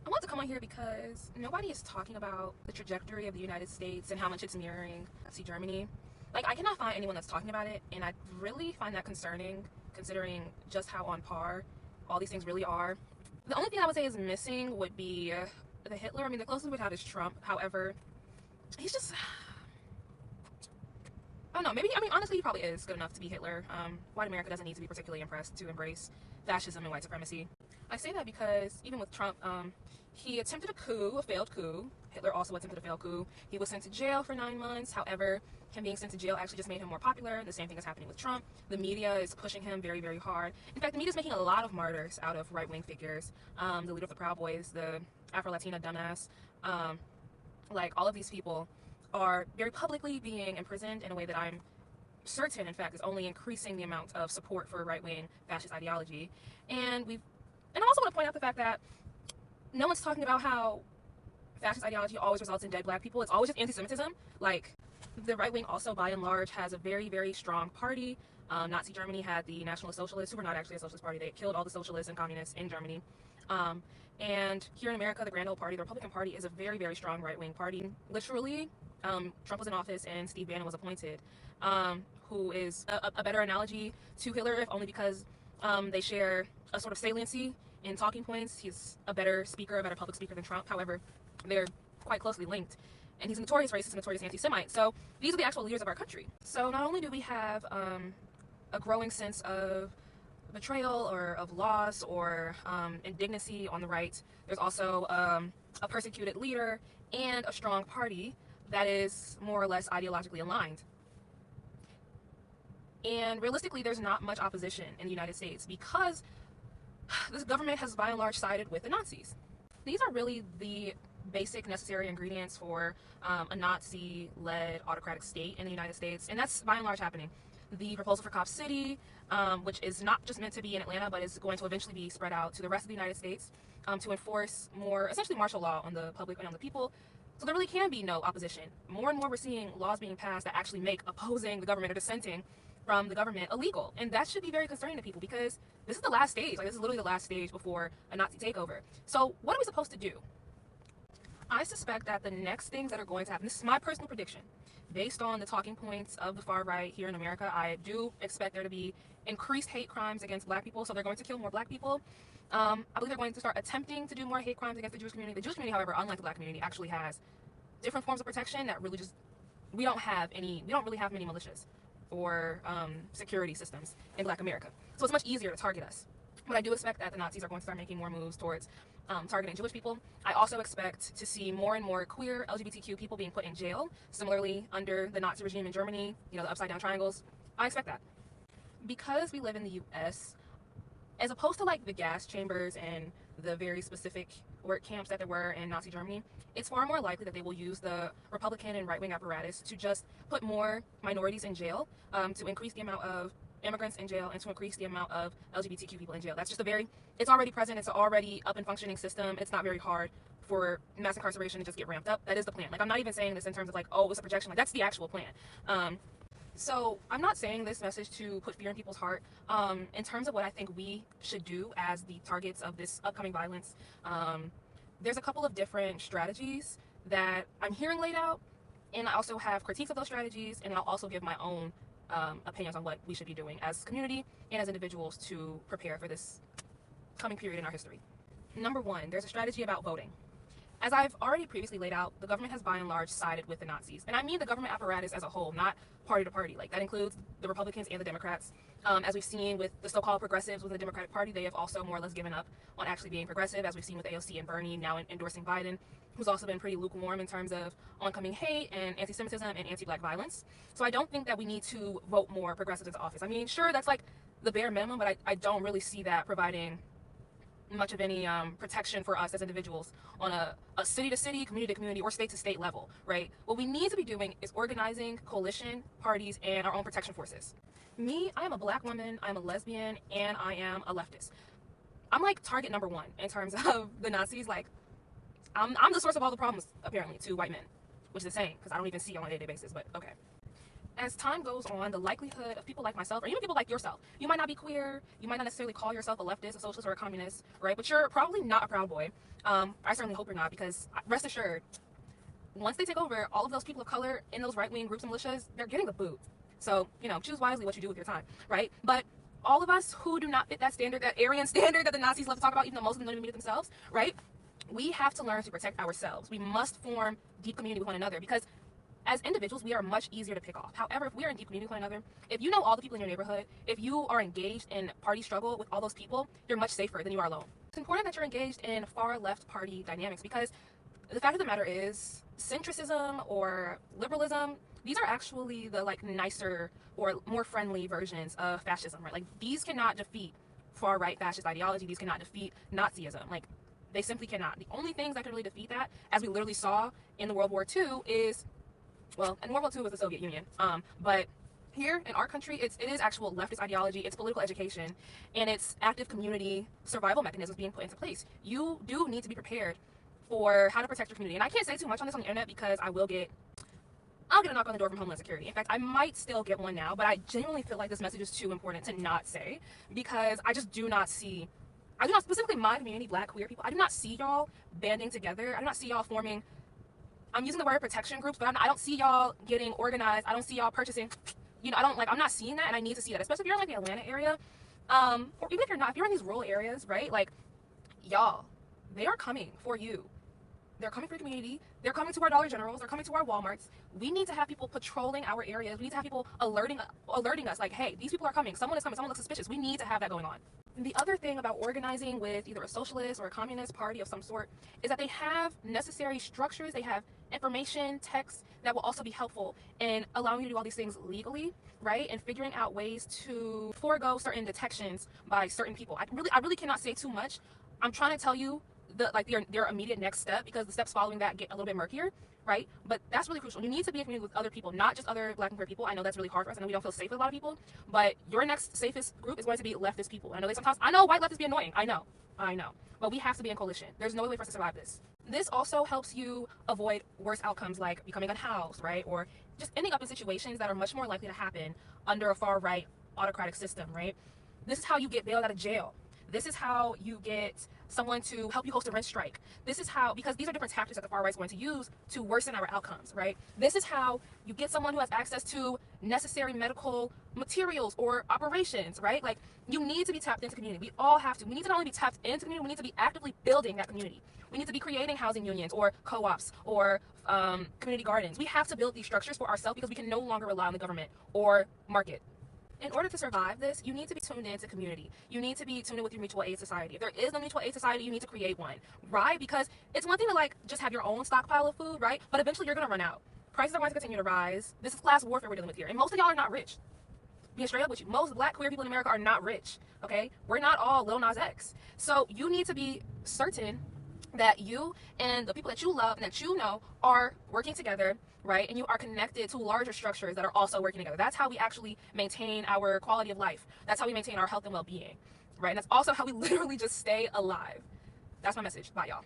I want to come on here because nobody is talking about the trajectory of the United States and how much it's mirroring Nazi Germany. Like, I cannot find anyone that's talking about it, and I really find that concerning considering just how on par all these things really are. The only thing I would say is missing would be the Hitler. I mean, the closest we'd have is Trump. However, he's just, I don't know, maybe, I mean, honestly, he probably is good enough to be Hitler. White America doesn't need to be particularly impressed to embrace fascism and white supremacy. I say that because even with Trump, he attempted a coup, a failed coup. Hitler also attempted a failed coup. He was sent to jail for 9 months. However, him being sent to jail actually just made him more popular. The same thing is happening with Trump. The media is pushing him very, very hard. In fact, the media is making a lot of martyrs out of right-wing figures. The leader of the Proud Boys, the Afro-Latina dumbass, like all of these people are very publicly being imprisoned in a way that I'm certain, in fact, is only increasing the amount of support for right-wing fascist ideology. And I also want to point out the fact that no one's talking about how fascist ideology always results in dead black people. It's always just anti-Semitism. Like, the right wing also, by and large, has a very, very strong party. Nazi Germany had the National Socialists, who were not actually a socialist party. They killed all the socialists and communists in Germany. And here in America, the Grand Old Party, the Republican Party, is a very, very strong right-wing party. Literally, Trump was in office and Steve Bannon was appointed, who is a better analogy to Hitler, if only because they share a sort of saliency in talking points. He's a better speaker, a better public speaker than Trump. However, they're quite closely linked. And he's a notorious racist, a notorious anti-Semite. So these are the actual leaders of our country. So not only do we have a growing sense of betrayal or of loss or indignancy on the right, there's also a persecuted leader and a strong party that is more or less ideologically aligned. And realistically, there's not much opposition in the United States because this government has by and large sided with the Nazis. These are really the basic necessary ingredients for a Nazi-led autocratic state in the United States, and that's by and large happening. The proposal for Cop City, which is not just meant to be in Atlanta, but is going to eventually be spread out to the rest of the United States to enforce more, essentially martial law on the public and on the people. So there really can be no opposition. More and more we're seeing laws being passed that actually make opposing the government or dissenting from the government illegal. And that should be very concerning to people because this is the last stage. Like, this is literally the last stage before a Nazi takeover. So what are we supposed to do? I suspect that the next things that are going to happen, this is my personal prediction, based on the talking points of the far right here in America, I do expect there to be increased hate crimes against black people. So they're going to kill more black people. I believe they're going to start attempting to do more hate crimes against the Jewish community. The Jewish community, however, unlike the black community, actually has different forms of protection that really just, we don't really have many militias or security systems in black America. So it's much easier to target us. But I do expect that the Nazis are going to start making more moves towards targeting Jewish people. I also expect to see more and more queer LGBTQ people being put in jail. Similarly, under the Nazi regime in Germany, you know, the upside down triangles. I expect that. Because we live in the US, as opposed to like the gas chambers and the very specific work camps that there were in Nazi Germany, it's far more likely that they will use the Republican and right-wing apparatus to just put more minorities in jail, to increase the amount of immigrants in jail and to increase the amount of LGBTQ people in jail. That's just it's already present, it's an already up and functioning system. It's not very hard for mass incarceration to just get ramped up. That is the plan. Like, I'm not even saying this in terms of like, oh, it's a projection. Like, that's the actual plan. So I'm not saying this message to put fear in people's heart. In terms of what I think we should do as the targets of this upcoming violence, there's a couple of different strategies that I'm hearing laid out, and I also have critiques of those strategies, and I'll also give my own opinions on what we should be doing as community and as individuals to prepare for this coming period in our history. Number one, there's a strategy about voting. As I've already previously laid out, the government has by and large sided with the Nazis. And I mean the government apparatus as a whole, not party to party. Like, that includes the Republicans and the Democrats. As we've seen with the so-called progressives within the Democratic Party, they have also more or less given up on actually being progressive, as we've seen with AOC and Bernie now endorsing Biden, who's also been pretty lukewarm in terms of oncoming hate and anti-Semitism and anti-black violence. So I don't think that we need to vote more progressives into office. I mean, sure, that's like the bare minimum, but I don't really see that providing much of any protection for us as individuals on a city to city, community to community, or state to state level, right? What we need to be doing is organizing coalition parties and our own protection forces. Me, I am a black woman, I'm a lesbian, and I am a leftist. I'm like target number one in terms of the Nazis. Like, I'm the source of all the problems, apparently, to white men, which is insane because I don't even see it on a day-to-day basis, but okay. as time goes on, the likelihood of people like myself, or even people like yourself, you might not be queer, you might not necessarily call yourself a leftist, a socialist, or a communist, right? But you're probably not a Proud Boy. I certainly hope you're not, because rest assured, once they take over, all of those people of color in those right-wing groups and militias, they're getting the boot. So, choose wisely what you do with your time, right? But all of us who do not fit that standard, that Aryan standard that the Nazis love to talk about, even though most of them don't even meet it themselves, right? We have to learn to protect ourselves. We must form deep community with one another, because as individuals, we are much easier to pick off. However, if we are in deep community with one another, if you know all the people in your neighborhood, if you are engaged in party struggle with all those people, you're much safer than you are alone. It's important that you're engaged in far left party dynamics, because the fact of the matter is, centricism or liberalism, these are actually the nicer or more friendly versions of fascism, right? Like, these cannot defeat far right fascist ideology. These cannot defeat Nazism. Like, they simply cannot. The only things that can really defeat that, as we literally saw in the World War II, is, well, in World War II was the Soviet Union, but here in our country, it is actual leftist ideology, it's political education, and it's active community survival mechanisms being put into place. You do need to be prepared for how to protect your community. And I can't say too much on this on the internet, because I'll get a knock on the door from Homeland Security. In fact, I might still get one now, but I genuinely feel like this message is too important to not say, because I do not, specifically my community, Black, queer people, I do not see y'all banding together. I do not see y'all forming, I'm using the word protection groups, but I don't see y'all getting organized. I don't see y'all purchasing, I'm not seeing that, and I need to see that, especially if you're in the Atlanta area, or even if you're not, if you're in these rural areas, right? Like, y'all, they are coming for you. They're coming for your community. They're coming to our Dollar Generals. They're coming to our Walmarts. We need to have people patrolling our areas. We need to have people alerting us, like, hey, these people are coming. Someone is coming. Someone looks suspicious. We need to have that going on. And the other thing about organizing with either a socialist or a communist party of some sort is that they have necessary structures. They have information, text that will also be helpful in allowing you to do all these things legally, right? And figuring out ways to forego certain detections by certain people. I really cannot say too much. I'm trying to tell you their immediate next step, because the steps following that get a little bit murkier, right? But that's really crucial. You need to be in community with other people, not just other Black and queer people. I know that's really hard for us. I know we don't feel safe with a lot of people, but your next safest group is going to be leftist people. I know white leftists be annoying. I know, but we have to be in coalition. There's no way for us to survive this. This also helps you avoid worse outcomes, like becoming unhoused, right? Or just ending up in situations that are much more likely to happen under a far right autocratic system, right? This is how you get bailed out of jail. This is how you get someone to help you host a rent strike. This is how, because these are different tactics that the far right is going to use to worsen our outcomes, right? This is how you get someone who has access to necessary medical materials or operations, right? Like, you need to be tapped into community. We all have to. We need to not only be tapped into community, we need to be actively building that community. We need to be creating housing unions or co-ops or community gardens. We have to build these structures for ourselves, because we can no longer rely on the government or market. In order to survive this, you need to be tuned into community. You need to be tuned in with your mutual aid society. If there is no mutual aid society, you need to create one, right? Because it's one thing to just have your own stockpile of food, right? But eventually you're going to run out. Prices are going to continue to rise. This is class warfare we're dealing with here. And most of y'all are not rich. Being straight up with you, most Black queer people in America are not rich, okay? We're not all Lil Nas X. So you need to be certain that you and the people that you love and that you know are working together, right? And you are connected to larger structures that are also working together. That's how we actually maintain our quality of life. That's how we maintain our health and well-being, right? And that's also how we literally just stay alive. That's my message. Bye, y'all.